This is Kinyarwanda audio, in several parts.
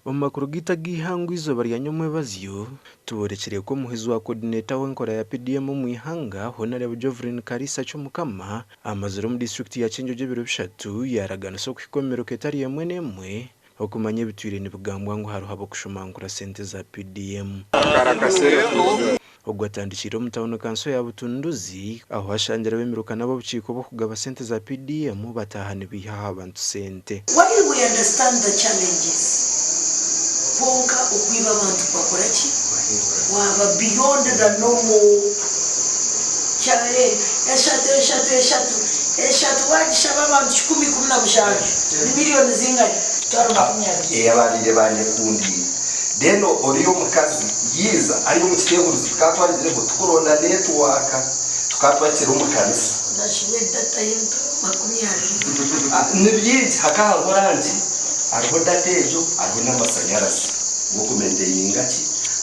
Omakuru gita gihangwizo bari yanyomwe bazyo tuborekereye ko muhizi wa coordinator w'enkora ya PDM mwihanga Honorable Jovrin Karisa cy'umukama amazuru mu district ya Kyenjojo biro bishatu yaragana so kwikomero ketari yemwe nemwe okumanye bitwire ni bugambwa ngo haruhabo kushumangura sente za PDM ogwatandikira mutawono kanso ya butunduzi aho hashangira bemiruka nabo buciko bo kugaba sente za PDM batahana bihaha abantu sente. While we understand the challenges ponka okwiba bantu bakoraki waba beyond the normal chale eshatu wajishaba abantu 10 ni milioni zingana yabarire banye kundi deno oriyo mukazi yiza ariyo mu kiteguruzi tukatwarizire ngo tukoronda network tukatwakira umukanisa nashiwe data yinto makumyari nibyinji hakaha ngoranje ariho datejo ariho n'amasanyarazi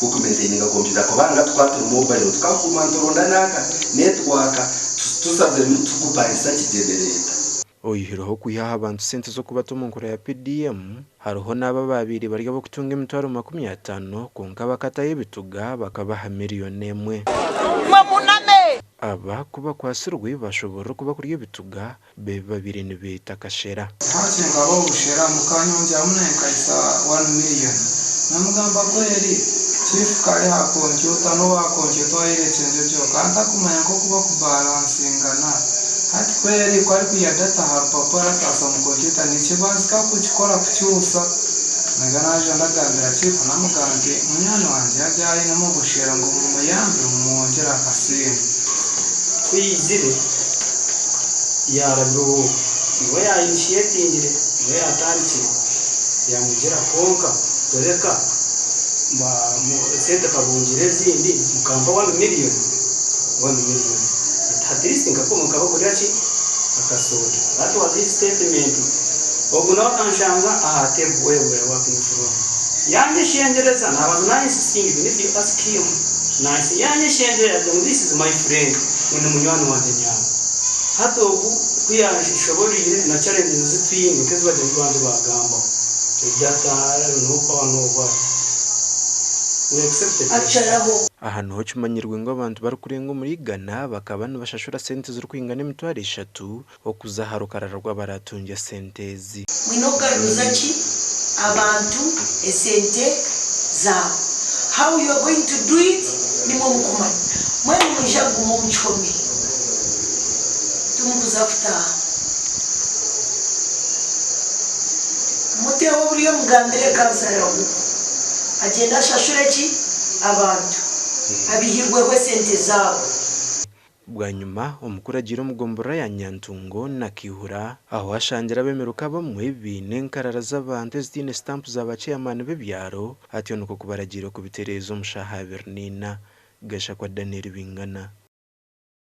gukumenteninga kompyuta ko banga twatira mobile tukakumantoronda naka network tusaze tukuparisa kigendereta oyihiro kwihaha abantu sente zo kubatuma nkora ya PDM haruho naba babiri bari bo kutunga imitwaro 50 konka bakata y'ibituga bakabaha miliyoni emwe aba kuba kwatsirwe bashobora kuba kuri ibituga be babiri ni bita kashera haje ngabo bushera mukanyonje amune kaisa 1 million namugamba ko yari chief kare hakonjota no wakonjota Agacencwire kanta kumanya ko kuba kubalancingana hati kweli kwari kuyadata harupapara kasa mukonjota nikibanzika kukikora kucyusa naganaje ndagambira chief namugambye munyana wanje yajaye no mubushera ngo mumuyambe mumwongera akasini kwizire yarabwo iwe ya initiating iwe atandikira yamugera konka doreka ma sente kabungire zindi mukamba 1 million at least ngako mukaba kuryachi akasoda that was his statement oguna kanshanga ahatebu wewe working from yanje shengereza nabazo nani sisting if you ask him nice yanje shengereza this is my friend ni munywani wa nyama hato kuyashobora na challenge zitwingi kezwa abantu bagamba data no power no what we accepted ahantu ho cyumanyirwe ngo abantu bari kurenga muri Ghana bakaba bashashura sente z'uru kwingana imitwaro 3 okuzaharo kararwa baratunja sentezi mwinogaruzaki abantu esente za how you are going to do it ni mukumanya mwene mwishagu mu mchomi tumukuzafuta muteo buriyo mugambire kansara agenda shashureki abantu abihirwe sente zabo bwanyuma umukuru agira umugombora ya Nyantungo na Kihura aho ashangira bemeruka bamwe binenkarara z'abantu zitine stamp z'abachairman b'ibyaro ati nuko kubaragira ku biterezo mushaha Bernina gasha kwa Daniel Bingana.